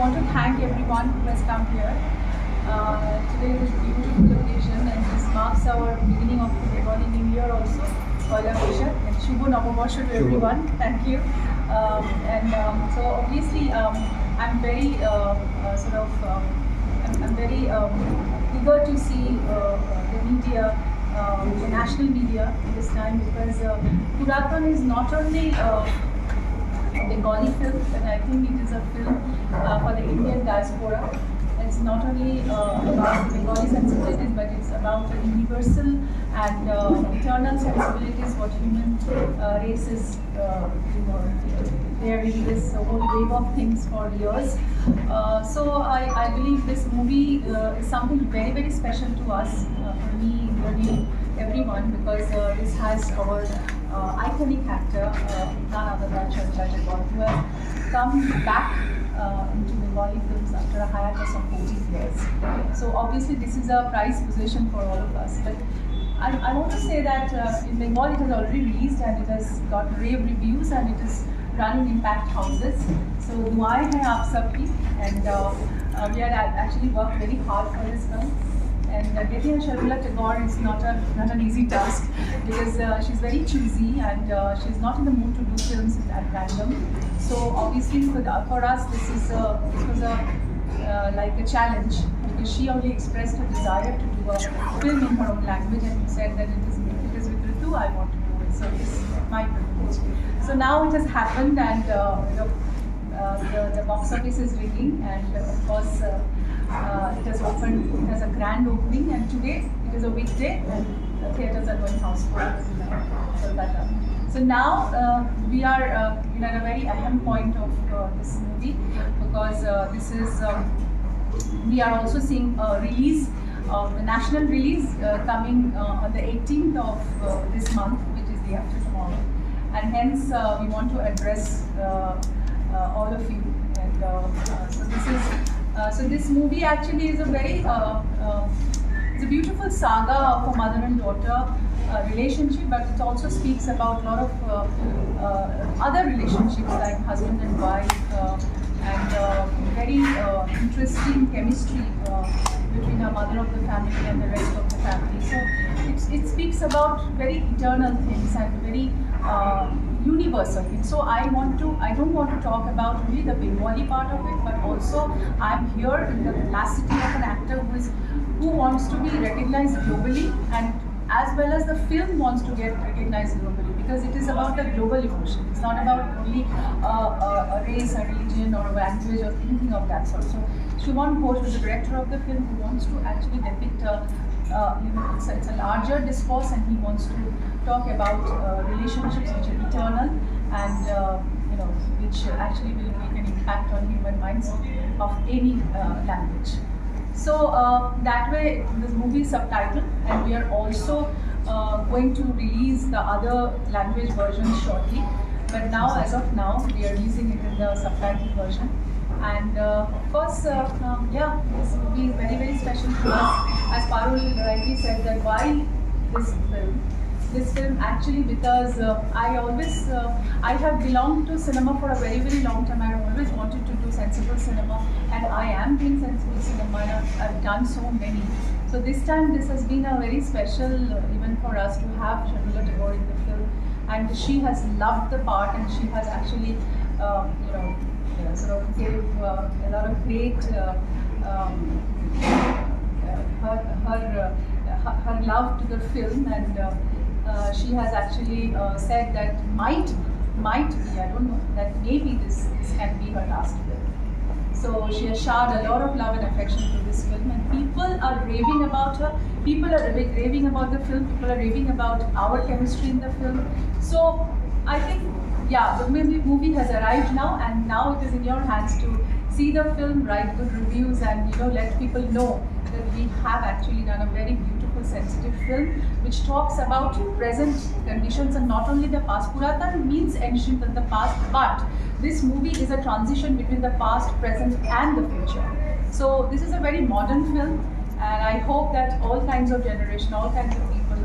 want to thank everyone who has come here. Today is a beautiful occasion and this marks our beginning of the Bengali New Year also. Poila Boishakh and Shubho Noboborsho to everyone. Thank you. So obviously I'm very I'm very eager to see the media, the national media this time because Puratan is not only a Bengali film, but I think it is a film for the Indian diaspora. It's not only about Bengali sensibilities, but it's about the universal and eternal sensibilities what human race is bearing this whole wave of things for years. So I believe this movie is something very, very special to us, for me, really everyone, because this has our iconic actor, none other than Sharmila Tagore, who has come back into Bengali films after a hiatus of 14 years. So obviously this is a prized possession for all of us. But I want to say that in Bengal it has already released and it has got rave reviews and it is running impact houses. So duaएं हैं आप सबकी, and we had actually worked very hard for this film. And getting a Sharmila Tagore is not an easy task because she's very choosy and she's not in the mood to do films at random. So obviously for us this was like a challenge because she only expressed her desire to do a film in her own language and said that it is with Ritu I want to do it. So this is my privilege. So now it has happened and the box office is ringing and of course it has opened, it has a grand opening and today it is a weekday and the theatres are going houseful in Kolkata. So now we are at a very ahem point of this movie because this is, we are also seeing a release, the national release coming on the 18th of this month, which is the after tomorrow. And hence we want to address all of you. And so this movie actually is a very, it's a beautiful saga of a mother and daughter relationship, but it also speaks about a lot of other relationships like husband and wife and very interesting chemistry between a mother of the family and the rest of the family. So it speaks about very eternal things and very universal things. So I don't want to talk about only the Bengali part of it, but also I'm here in the capacity of an actor who wants to be recognized globally, and as well as the film wants to get recognized globally because it is about a global emotion. It's not about only a race, a religion, or a language, or anything of that sort. So Shubham Ghosh was the director of the film who wants to actually depict it's a larger discourse, and he wants to talk about relationships which are eternal and which actually will make an impact on human minds of any language. So that way this movie is subtitled, and we are also going to release the other language versions shortly. But now, as of now, we are releasing it in the subtitled version. And of course, this movie is very, very special to us. As Parul rightly said, that why this film? This film actually because I have belonged to cinema for a very, very long time. I have always wanted to do sensible cinema, and I am doing sensible cinema, and I've done so many. So this time, this has been a very special event for us to have Sharmila Tagore in the film, and she has loved the part, and she has actually, sort of gave a lot of great her love to the film, and she has actually said that might be, I don't know, that maybe this can be her last film. So she has showered a lot of love and affection to this film, and people are raving about her. People are raving about the film. People are raving about our chemistry in the film. So I think, yeah, the movie has arrived now, and now it is in your hands to see the film, write good reviews, and let people know that we have actually done a very beautiful, sensitive film which talks about present conditions and not only the past. Puratan means ancient in the past, but this movie is a transition between the past, present, and the future. So this is a very modern film, and I hope that all kinds of generation, all kinds of people,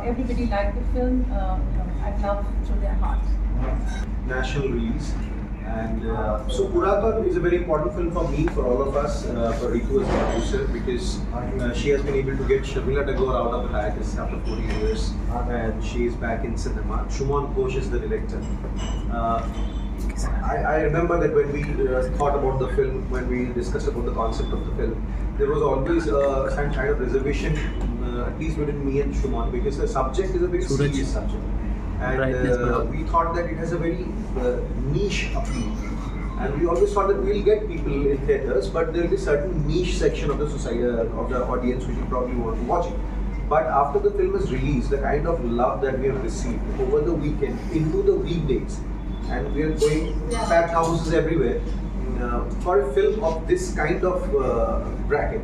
everybody like the film. I love through their heart. National release, And so Puraatan is a very important film for me, for all of us, for Ritu as a producer, because she has been able to get Sharmila Tagore out of the hiatus after 40 years, and she is back in cinema. Shuman Ghosh is the director. I remember that when we thought about the film, when we discussed about the concept of the film, there was always some kind of reservation, at least within me and Shuman, because the subject is a very serious subject. And we thought that it has a very niche appeal. And we always thought that we'll get people in theatres, but there will be a certain niche section of the society, of the audience, which will probably want to watch it. But after the film is released, the kind of love that we have received over the weekend, into the weekdays, and we are going packed houses everywhere, for a film of this kind of bracket.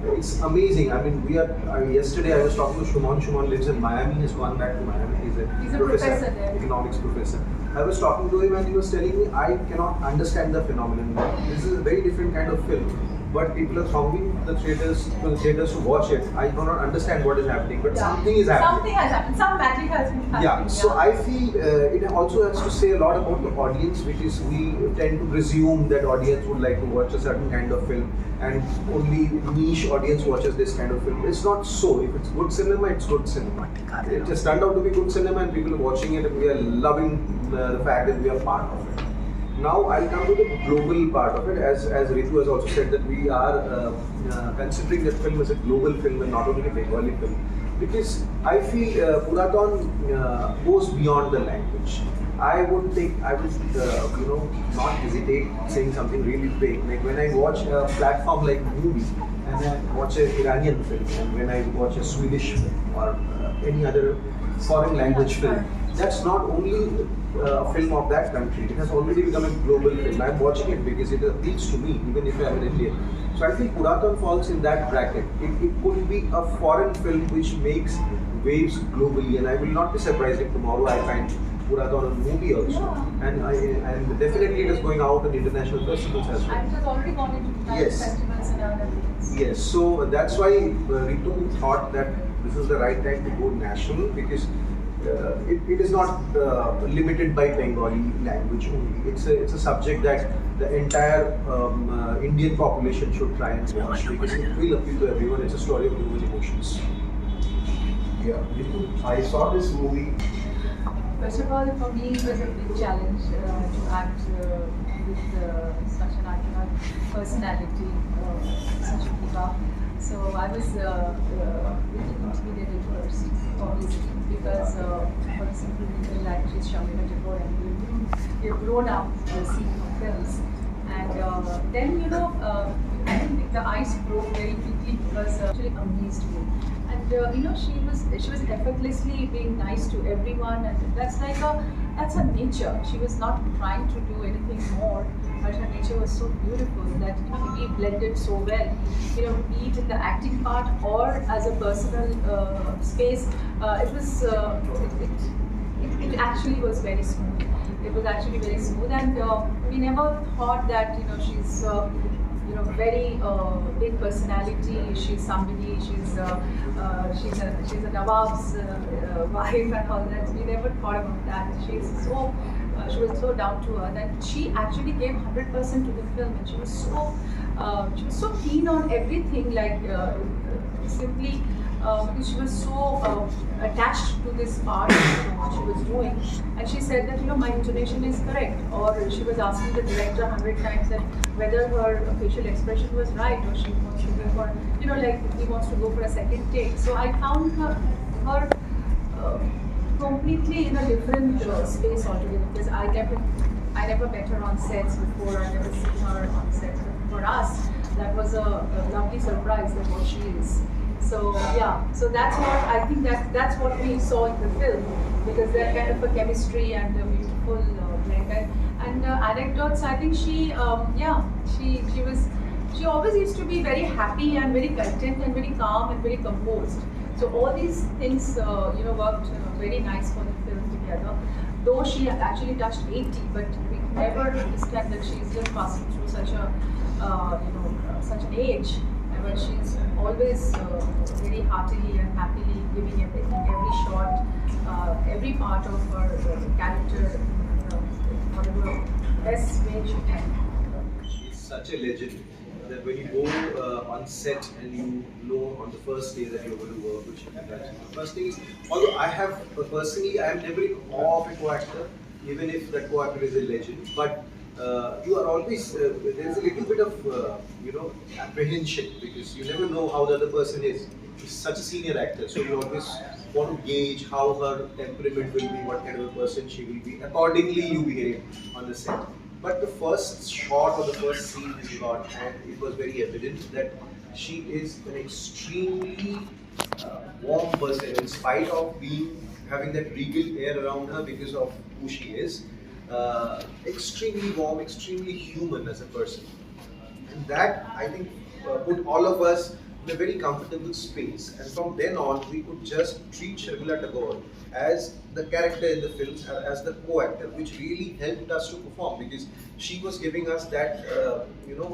It's amazing. I mean, we are. Yesterday, I was talking to Shuman. Shuman lives in Miami. He's gone back to Miami. He's a professor there. Economics professor. I was talking to him, and he was telling me, I cannot understand the phenomenon. This is a very different kind of film, but people are thronging the theaters to watch it. I do not understand what is happening, but something is happening. Something has happened. Some magic has been happening. Yeah. So I feel it also has to say a lot about the audience, which is we tend to presume that audience would like to watch a certain kind of film, and only niche audience watches this kind of film. It's not so. If it's good cinema, it's good cinema. It just turned out to be good cinema, and people are watching it, and we are loving the fact that we are part of it. Now I'll come to the global part of it. As Ritu has also said, that we are considering that film as a global film and not only a Bengali film, because I feel Puraatan goes beyond the language. I would not hesitate saying something really big. Like when I watch a platform like movie, and I watch an Iranian film, and when I watch a Swedish film or any other foreign language film, that's not only a film of that country. It has already become a global film. I'm watching it because it appeals to me, even if I'm an Indian. So I think Puraatan falls in that bracket. It could be a foreign film which makes waves globally, and I will not be surprised if tomorrow I find Puraatan a movie also. Yeah. And definitely it is going out in international festivals as well. And it has already gone into festivals and other things. Yes, so that's why Ritu thought that this is the right time to go national, because it is not limited by Bengali language only. It's a subject that the entire Indian population should try and watch, because it will appeal to everyone. It's a story of human emotions. Yeah, Ritu, I saw this movie. First of all, for me, it was a big challenge to act with such an iconic personality, such a diva. So I was really intimidated first, obviously, because for the simple reason that she's Sharmila Tagore and we've grown up seeing her films. And then, I think the ice broke very quickly because actually amazed me. And she was effortlessly being nice to everyone, and that's her nature. She was not trying to do anything more, but her nature was so beautiful that we blended so well. Be it in the acting part or as a personal space, it actually was very smooth. It was actually very smooth, and we never thought that she's very big personality. She's somebody. She's a Nawab's wife and all that. We never thought about that. She was so down to earth, and she actually gave 100% to the film, and she was so keen on everything. Like simply. Because she was so attached to this part of what she was doing, and she said that my intonation is correct, or she was asking the director 100 times that whether her facial expression was right, or she wants to go for he wants to go for a second take. So I found her completely in a different space altogether, because I never met her on sets before. I never seen her on sets. For us, that was a lovely surprise that what she is. So so that's what I think that's what we saw in the film, because they're kind of a chemistry and a beautiful blend. And anecdotes, I think she always used to be very happy and very content and very calm and very composed. So all these things worked very nice for the film together. Though she actually touched 80, but we never understand that she's just passing through such an age. But she's always very heartily and happily giving everything, every shot, every part of her character whatever best way she can. She's such a legend that when you go on set and you know on the first day that you're going to work with Shimla, the first thing is, although I have personally, I am never in awe of a co-actor, even if that co-actor is a legend, but you are always, there's a little bit of, apprehension because you never know how the other person is. She's such a senior actor, so you always want to gauge how her temperament will be, what kind of a person she will be. Accordingly, you behave on the set. But the first shot or the first scene we got, and it was very evident that she is an extremely warm person, in spite of having that regal air around her because of who she is. Extremely warm, extremely human as a person, and that I think put all of us in a very comfortable space. And from then on, we could just treat Sharmila Tagore as the character in the films, as the co-actor, which really helped us to perform because she was giving us that,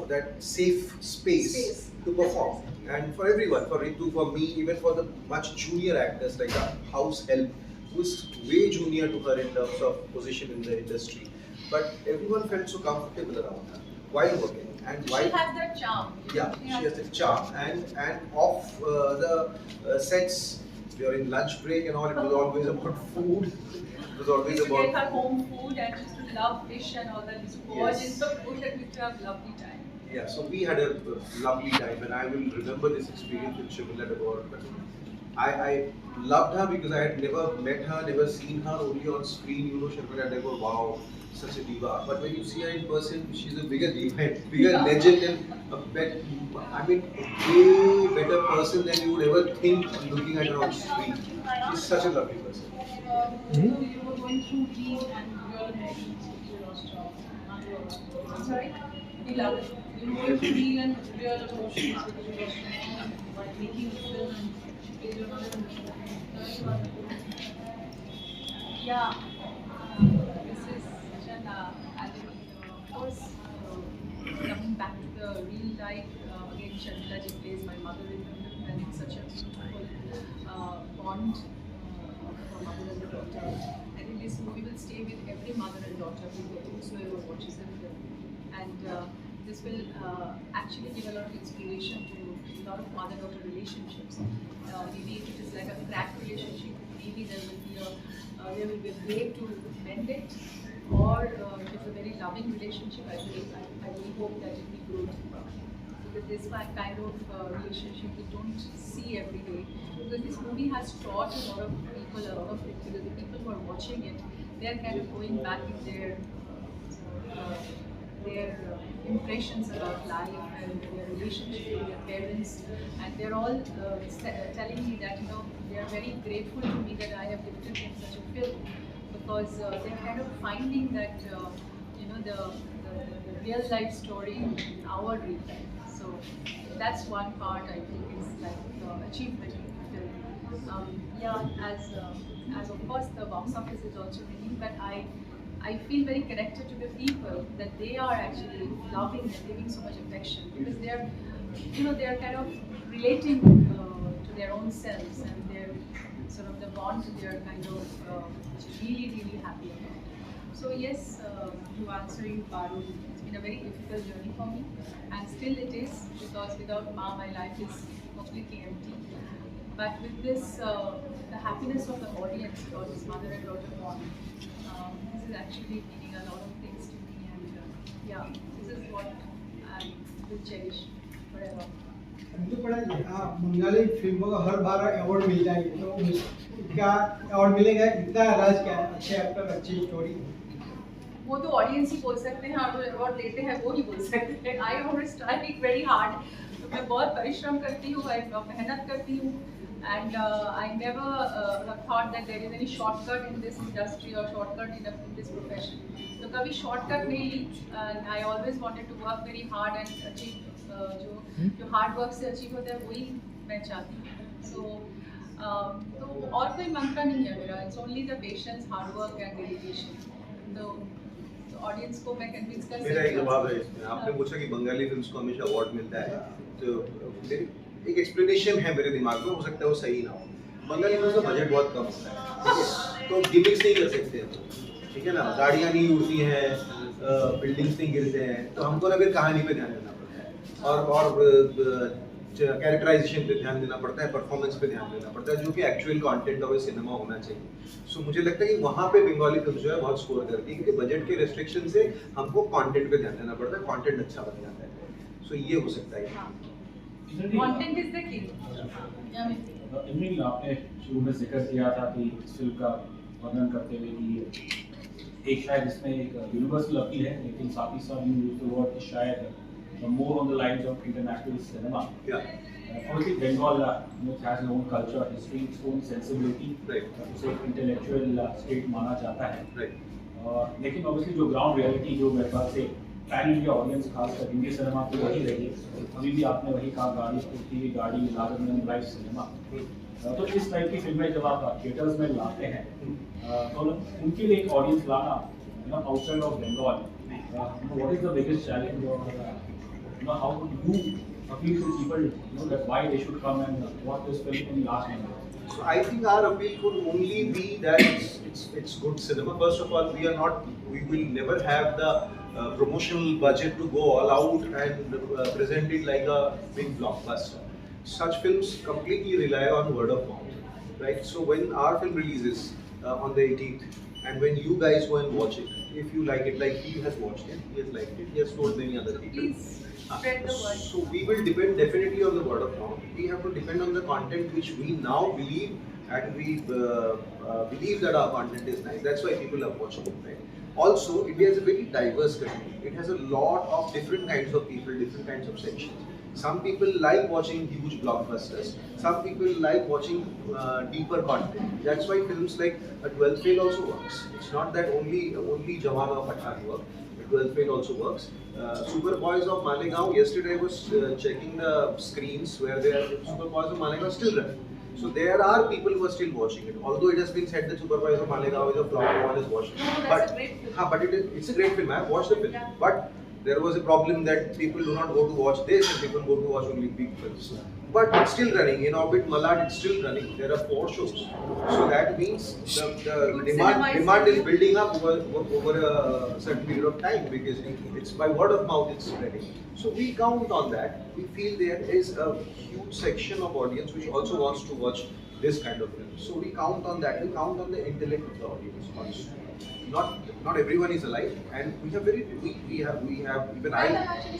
that safe space to perform. And for everyone, for Ritu, for me, even for the much junior actors like our house help, who is way junior to her in terms of position in the industry. But everyone felt so comfortable around her while working. And She has that charm. Yeah, she has that charm. And off the sets, during lunch break and all, it was always about food. It was always Used to about get her home food and she used to love fish and all that. Used to gorge in the food and we used to have lovely time. Yeah, so we had a lovely time, and I will remember this experience with Sharmila Tagore. I loved her because I had never met her, never seen her, only on screen. Sharmila Tagore, wow, such a diva. But when you see her in person, she's a bigger diva, bigger legend, and a way better person than you would ever think looking at her on screen. She's such a lovely person. So you were going through heat and real emotions with your lost job. Sorry? You love it. You were going through heat and real emotions with your lost job while making the film and you don't know. Yeah. This is such an of course, coming back to the real life, again Sharmila ji plays my mother in the film, and it's such a beautiful bond for mother and the daughter. I think this movie will stay with every mother and daughter whosoever watches the film. And this will actually give a lot of inspiration to a lot of mother-daughter relationships. Maybe if it is like a cracked relationship, maybe there will be a way to mend it, or if it's a very loving relationship, I really hope that it will grow deeper. Because this kind of relationship we don't see every day. Because this movie has taught a lot of people, because the people who are watching it, they are kind of going back in their impressions about life and their relationship with their parents, and they're all telling me that they are very grateful to me that I have lifted in such a film, because they're kind of finding that the real life story in our real life. So that's one part I think is like the achievement of the film. As of course the box office is also winning, but I feel very connected to the people, that they are actually loving and giving so much affection, because they are kind of relating to their own selves, and their sort of the bond they are kind of really happy about. So yes, to answer you, Parul, it's been a very difficult journey for me, and still it is, because without Ma, my life is completely empty. But with this, the happiness of the audience about this mother and daughter bond, this is actually meaning a lot of things to me, and this is what I will cherish forever. Bengali फिल्मों का हर बार award मिल जाएगी, तो क्या award मिलेगा? इतना राज क्या है? अच्छे एक्टर, अच्छी स्टोरी। वो तो ऑडियंस ही बोल सकते हैं, और जो अवार्ड लेते हैं वो ही बोल सकते हैं। I always try very hard, तो मैं बहुत परिश्रम करती हूँ, मेहनत करती हूँ, and I never have thought that there is any shortcut in this industry or shortcut in this profession. तो कभी shortcut नहीं ली, and I always wanted to work very hard and achieve जो hard work से achieve होता है वही मैं चाहती हूँ. तो और कोई मंत्र नहीं है मेरा. It's only the patience, hard work and dedication. तो ऑडियंस को मैं कन्विंस कर सकती हूँ. मेरा एक जवाब है इसमें. आपने पूछा कि बंगाली फिल्म्स को हमेशा अवार्ड मिलता है, तो एक एक्सप्लेनेशन है मेरे दिमाग में, हो सकता है वो सही ना हो. बंगाली फिल्म का बजट बहुत कम होता है, तो गिमिक्स नहीं कर सकते हैं. ठीक है ना, गाड़ियाँ नहीं उड़ती हैं, बिल्डिंग्स नहीं गिरते हैं, तो हमको ना फिर कहानी पे ध्यान देना पड़ता है और कैरेक्टराइजेशन पे ध्यान देना पड़ता है, परफॉर्मेंस पे ध्यान देना पड़ता है, जो कि एक्चुअल कंटेंट ऑफ सिनेमा होना चाहिए। सो मुझे लगता है कि वहाँ पे बंगाली फिल्म जो है बहुत स्कोर करती है, क्योंकि बजट के रेस्ट्रिक्शन से हमको कंटेंट पे ध्यान देना पड़ता है, कंटेंट अच्छा बन जाता है। सो ये हो सकता है। Content is the key. Imran, आपने शुरू में जिक्र किया था कि इस फिल्म का वर्णन करते हुए कि एक शायद इसमें एक यूनिवर्सल अपील है, लेकिन साथ ही साथ यू यूज द वर्ड कि शायद more on the lines of international cinema. Obviously Bengal has its own culture, history, its own sensibility, उसे एक इंटेलेक्चुअल स्टेट माना जाता है, लेकिन ऑब्वियसली जो ग्राउंड रियलिटी जो मेरे ख्याल से पैन इंडिया ऑडियंस खासकर हिंदी सिनेमा की वही रही है। अभी भी आपने वही कहा, गाड़ी स्कूटी गाड़ी लार्जर देन लाइफ सिनेमा। तो इस टाइप की फिल्में जब आप थिएटर्स में लाते हैं तो उनके लिए एक ऑडियंस लाना outside of Bengal, what is the biggest challenge और how do you appeal to people, that why they should come and watch this film in last minute? So I think our appeal could only be that it's good cinema. First of all, we will never have the promotional budget to go all out and present it like a big blockbuster. Such films completely rely on word of mouth, right? So when our film releases on the 18th, and when you guys go and watch it, if you like it, like he has watched it, he has liked it, he has told many other people. Please spread the word. So we will depend definitely on the word of mouth. We have to depend on the content which we now believe, and we believe that our content is nice. That's why people are watching it, right? Also, India is a very diverse country. It has a lot of different kinds of people, different kinds of sections. Some people like watching huge blockbusters. Some people like watching deeper content. That's why films like A 12th Fail also works. It's not that only Jawan or Pathan work. A 12th Fail also works. Super Boys of Malegaon. Yesterday I was checking the screens where Super Boys of Malegaon is still running. So there are people who are still watching it. Although it has been said that Super Boys of Malegaon is a flop, no one is watching it. No, that's a great film. But it's a great film. I have watched the film. Yeah. But there was a problem that people do not go to watch this and people go to watch only big films. But it's still running. In Orbit Malad, it's still running. There are 4 shows. So that means the demand is building up over a certain period of time, because it's by word of mouth it's spreading. So we count on that. We feel there is a huge section of audience which also wants to watch this kind of film. So we count on that. We count on the intellect of the audience also. Not everyone is alive, and we have even Well, that actually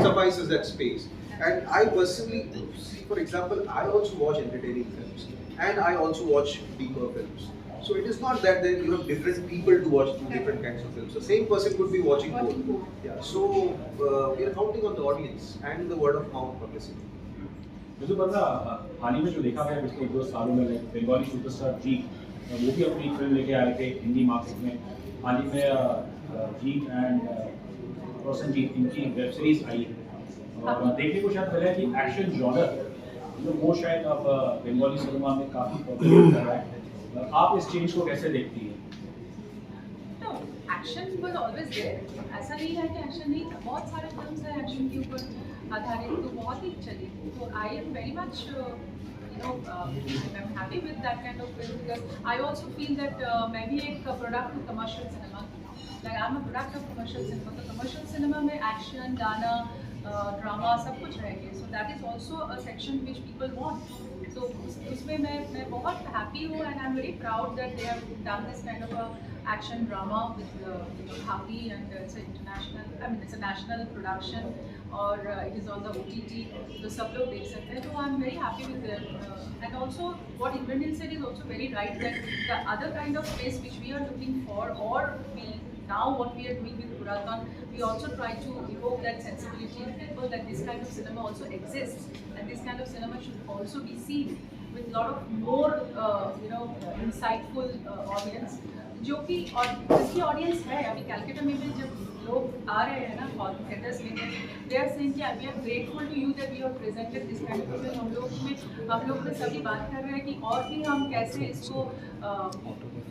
suffices that space. And I personally see, for example, I also watch entertaining films, and I also watch deeper films. So it is not that you have different people to watch different kinds of films. The same person could be watching both. Yeah. So we are counting on the audience and the word of mouth publicity. मुझे पता हाल ही में जो देखा गया पिछले 2 सालों में Bengali superstar जीत, वो भी अपनी फिल्म लेके आए थे हिंदी मार्केट में। हाल ही में जीत एंड रोशनजीत इनकी वेब सीरीज आई है, और देखने को शायद लगा कि एक्शन जॉनर वो शायद अब बंगाली सिनेमा में काफ़ी पॉपुलर कर रहा है। आप इस चेंज को कैसे देखती हैं? Action was always there. ऐसा नहीं है कि एक्शन नहीं था, बहुत सारे फिल्म्स हैं एक्शन के ऊपर आधारित, तो बहुत ही चली। तो I am very much I'm happy with that kind of film, because I also feel that मैं भी एक product of commercial cinema, like I'm a product of commercial cinema. तो commercial cinema में action, गाना, drama सब कुछ रहेंगे. So that is also a section which people want. So उसमें मैं बहुत happy हूँ, and I'm very proud that they have done this kind of a action drama with Happy, and it's an international, it's a national production, और it is on the OTT, तो सब लोग देख सकते हैं। तो I'm very happy with them, and also what Imran said is also very right, that the other kind of place which we are looking for, or now what we are doing with Puraatan, we also try to evoke that sensibility in people, that this kind of cinema also exists, and this kind of cinema should also be seen with lot of more insightful audience, जो कि और जिसकी audience है। अभी कैलकाटा में भी जब लोग आ रहे हैं ना थिएटर्स में, दे आर सेइंग कि we are grateful to you that you have presented this kind of film. हम लोग में सभी बात कर रहे हैं कि और भी हम कैसे इसको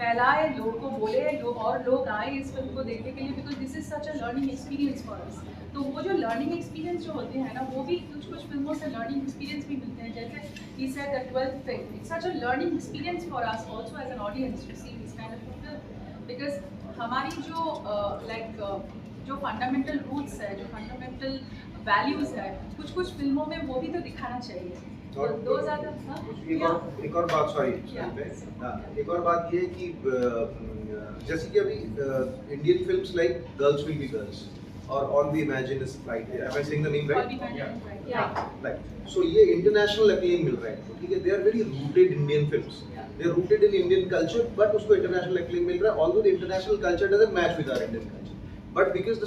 फैलाए, लोग को बोले, और लोग आए इस फिल्म को देखने के लिए, because this is such a learning experience for us. तो वो जो लर्निंग एक्सपीरियंस जो होते हैं ना, वो भी कुछ फिल्मों से लर्निंग एक्सपीरियंस भी मिलते हैं। जैसे he said that 12th Fail, it's such a learning experience for us also as an audience to see this kind of film. Because हमारी जो जो फंडामेंटल रूट्स है, जो फंडामेंटल वैल्यूज है, कुछ कुछ फिल्मों में वो भी तो दिखाना चाहिए। और दो ज़्यादा एक और बात, सॉरी, एक और बात ये है कि जैसे कि अभी Indian films like girls will be girls और all we imagine is right, am I saying the name right? So ये इंटरनेशनल अक्लेम मिल रहा है, ठीक है, they are very rooted Indian films, they are rooted in Indian culture, but उसको international acclaim मिल रहा है, although the international culture doesn't match with our Indian culture, but because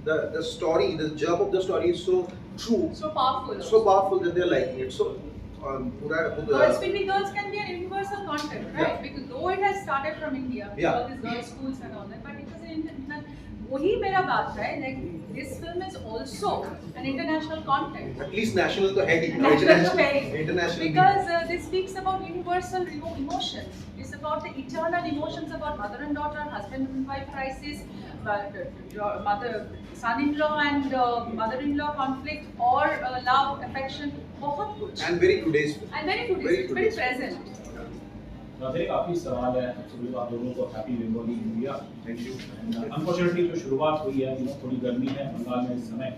the story, the germ of the story is so true, so powerful that they're liking it. So Girls Will Be Girls can be an universal content, right? Yeah. Because though it has started from India, Yeah. all these girls' schools and all that, but it was an वही मेरा बात है, like this film is also an international content. At least national तो है ही, International because this speaks about universal emotions. It's about the eternal emotions about mother and daughter, husband and wife crisis, son-in-law and mother-in-law conflict, or love, affection, बहुत कुछ. And very today's. And very today's, very present. मेरे काफ़ी सवाल है, सबसे पहले आप दोनों को happy Bengali new year. Thank you. Unfortunately जो शुरुआत हुई है, थोड़ी गर्मी है बंगाल में इस समय,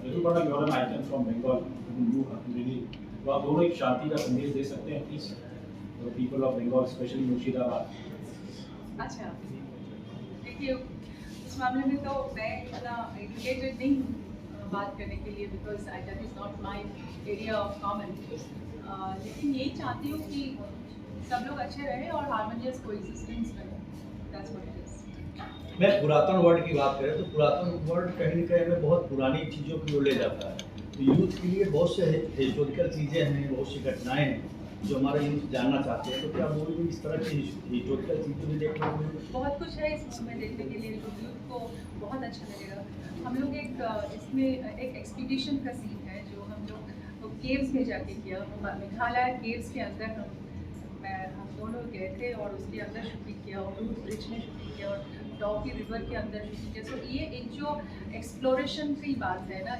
लेकिन बड़ा यूरन item from Bengal you really, तो आप दोनों एक शांति का संदेश दे सकते हैं please people of Bengal, specially Murshidabad. अच्छा, देखिए इस मामले में तो मैं इतना एजुकेटेड नहीं हूँ बात करने के लिए, because that is not my area of common, लेकिन यही चाहती हूँ कि सब लोग अच्छे रहे और हार्मोनियस कोएग्जिस्टेंस में, दैट्स व्हाट इट इज। मैं पुरातन वर्ड की बात करें तो पुरातन वर्ड कहीं न कहीं में बहुत पुरानी चीज़ों की ओर ले जाता है, तो यूथ के लिए बहुत से हिस्टोरिकल चीज़ें हैं, बहुत सी घटनाएं हैं जो हमारे यूथ जानना चाहते हैं, तो क्या मूवी में इस तरह की हिस्टोरिकल चीज़ें भी देखने को मिलेगी? बहुत कुछ है इस मूवी में देखने के लिए, यूथ को बहुत अच्छा लगेगा। हम लोग इसमें एक एक्सपीडिशन का सीन है जो हम लोग केव्स में जाके किया, मेघालय केव्स के अंदर हम दोनों गए थे और उसके अंदर शूटिंग किया, और रूट ब्रिज में शूटिंग किया, और डॉकी रिवर के अंदर शूटिंग किया। सो ये एक जो एक्सप्लोरेशन की बात है ना,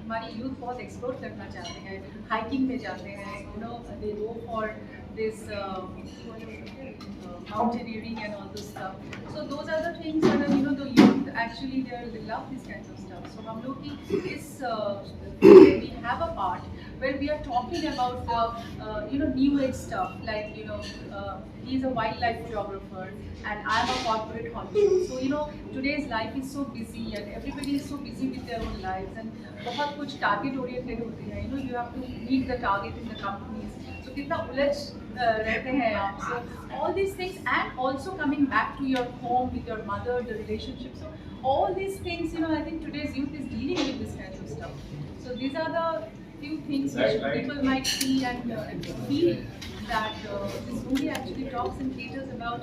हमारी यूथ बहुत एक्सप्लोर करना चाहते हैं, हाइकिंग में जाते हैं, you know they go for this mountaineering and all this stuff. So those are the things that you know the youth actually they love this kind of stuff. So हम लोग की इस we have a part where we are talking about the new age stuff, like he's a wildlife photographer and I'm a corporate honcho. So today's life is so busy and everybody is so busy with their own lives and बहुत कुछ target oriented होते हैं. You have to meet the target in the companies. So कितना उलझ रहते हैं आप. So all these things, and also coming back to your home with your mother, the relationship. So all these things, I think today's youth is dealing with this kind of stuff. So these are the few things which people might see and feel that this movie actually talks and caters about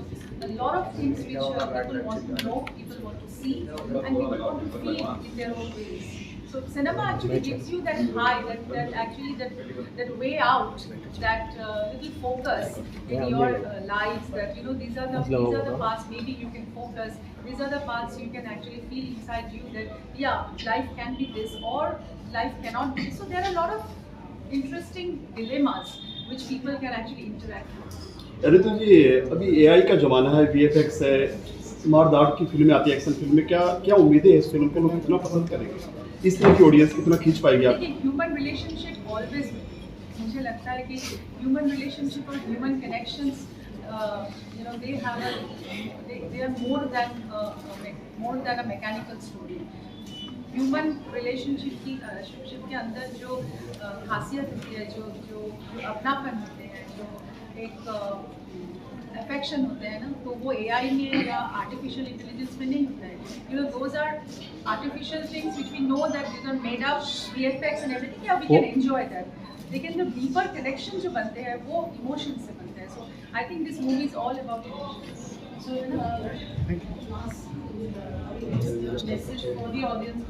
a lot of things which people want to know, people want to see, and people want to feel in their own ways. So cinema actually gives you that high, that way out, that little focus in your lives. That these are the parts maybe you can focus. These are the parts you can actually feel inside you that life can be this or life cannot be. So there are a lot of interesting dilemmas which people can actually interact with. ऋतु जी, अभी AI का जमाना है, VFX है, मारदार की फिल्में आती है, action फिल्में, क्या उम्मीदें हैं इस फिल्म को लोग कितना पसंद करेंगे, इस तरह की ऑडियंस कितना खींच पाएगी आप? देखिए, ह्यूमन रिलेशनशिप ऑलवेज, मुझे लगता है कि ह्यूमन रिलेशनशिप और human connections they are more than a mechanical story. Human relationship के अंदर जो खासियत होती है, जो अपनापन होते हैं, जो एक अफेक्शन होते हैं ना, तो वो AI में या आर्टिफिशियल इंटेलिजेंस में नहीं होता है. Those are artificial things which we know that these are made up, VFX and everything. Yeah, we can enjoy that. लेकिन जो डीपर कनेक्शन जो बनते हैं वो इमोशन से बनते हैं. So I think this movie is all about emotions. So message for the audience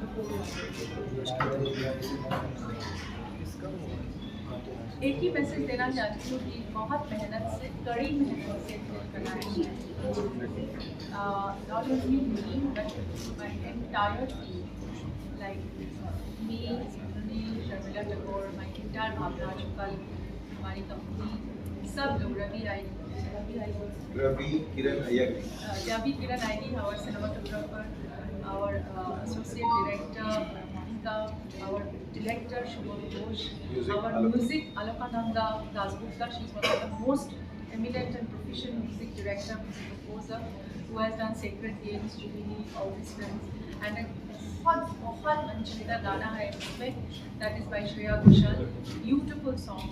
एक ही मैसेज देना चाहती हूँ कि बहुत मेहनत से, कड़ी मेहनत से बनाया है. Not only me but my entire team, like me, Sharmila Tagore, my entire भावना, कल हमारी कंपनी, सब लोग, रवि राय, Ravi Kiran Ayagi. Ravi Kiran Ayagi, our cinematographer, our associate director, Monica, our director Shubham Ghosh, Music, our Alok. music Alokananda Dasgupta. She's one of the most eminent and proficient music director, music composer, who has done Sacred Games, Jubilee, all these films. And a बहुत मनचुनिंदा गाना है इसमें, that is by Shreya Ghoshal. Beautiful song.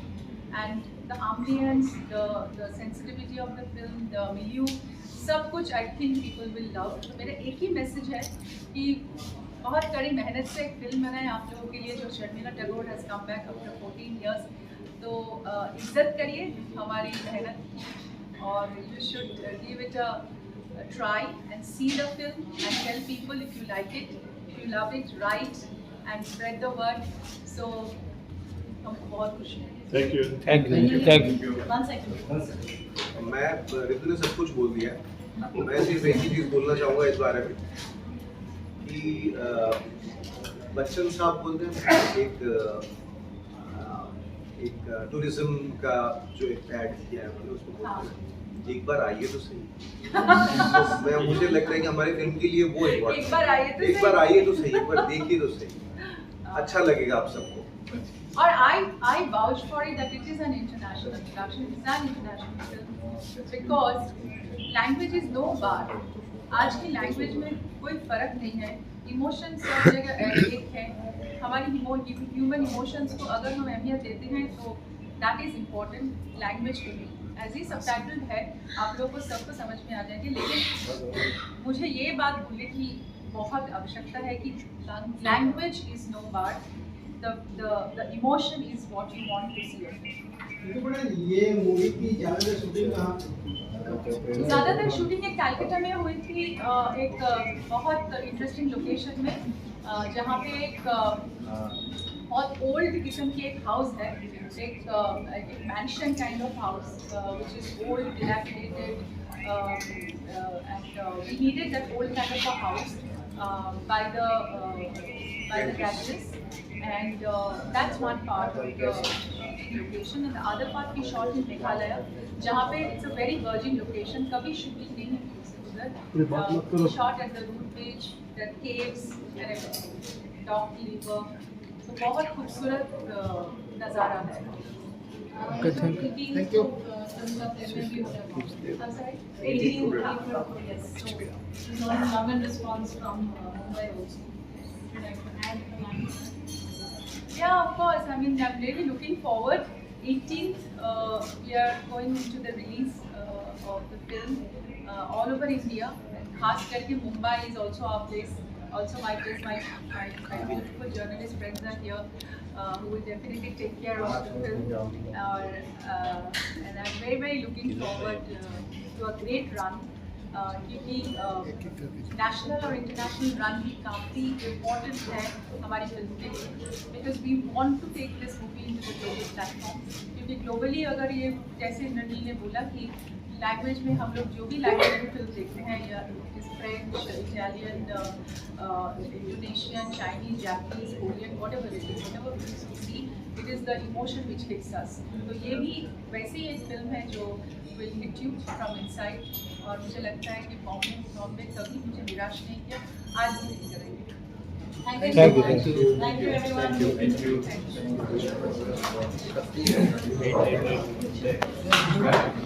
And the ambience, the sensitivity of the film, the milieu, सब कुछ I think people will love. तो मेरा एक ही message है कि बहुत कड़ी मेहनत से एक फिल्म बनाए आप लोगों के लिए, जो Sharmila Tagore has come back after 14 years. तो इज्जत करिए हमारी मेहनत की, और you should give it a try and see the film and tell people if you like it, if you love it, write and spread the word. So हमको बहुत खुशी है. Thank you One second. मैं ऋतु ने सब कुछ बोल दिया है. मैं सिर्फ एक ही चीज़ बोलना चाहूँगा इस बारे में कि बच्चन साहब बोलते हैं एक टूरिज्म का जो एक ऐड किया है, मतलब उसको बोलते हैं एक बार आइए तो सही. तो मुझे लगता है कि हमारी फिल्म के लिए वो इम्पोर्टेंट, एक बार आइए तो एक बार आइए तो सही, एक बार देखिए तो सही, अच्छा लगेगा आप सबको. Or I vouch for it that it is an international production. It's an international film because language is no bar. आज की लैंग्वेज में कोई फर्क नहीं है. इमोशन सब जगह एक है. हमारी ह्यूमन इमोशंस को अगर हम अहमियत देते हैं तो दैट इज इम्पोर्टेंट. लैंग्वेज के लिए एज ही सबटाइटल है, आप लोगों को सबको समझ में आ जाएंगे. लेकिन मुझे ये बात बोलने की बहुत आवश्यकता है कि language is no bar. The emotion is what you want to see. ये मूवी की ज़्यादातर शूटिंग कहाँ? ज़्यादातर शूटिंग एक कैलकाटा में हुई थी, एक बहुत इंटरेस्टिंग लोकेशन में, जहाँ पे एक बहुत ओल्ड किस्म की एक हाउस है, एक mention kind of house which is old, dilapidated, and we needed that old kind of a house by the galleries. And that's one part of the location, and the other part we shot in Meghalaya, जहाँ पे it's a very virgin location, कभी shooting नहीं हुई उससे उधर. We shot at the root beach, the caves and everything, dog liver. तो बहुत खूबसूरत नज़ारा है. Okay, thank you. I'm sorry? 18th April, yes. So, love and response from Mumbai also. Yeah, of course. I mean, I'm really looking forward. 18th, we are going into the release of the film all over India. And खास करके Mumbai is also our place, also my place. My beautiful journalist friends are here, who will definitely take care of the film. And I'm very, very looking forward to a great run. क्योंकि national और international run भी काफ़ी important है हमारी film के लिए, because we want to take this movie into the global platform. क्योंकि globally अगर ये, जैसे ननील ने बोला कि लैंग्वेज में हम लोग जो भी लैंग्वेज में फिल्म देखते हैं, या it French, Italian, Indonesian, Chinese, Japanese, Korean, whatever it is, whatever films we see, it is the emotion which hits us. तो ये भी वैसे ही एक फिल्म है जो will hit you from inside. और मुझे लगता है कि बॉम्बे कभी मुझे निराश नहीं किया, आज भी नहीं करेंगे. Thank you everyone. Thank you.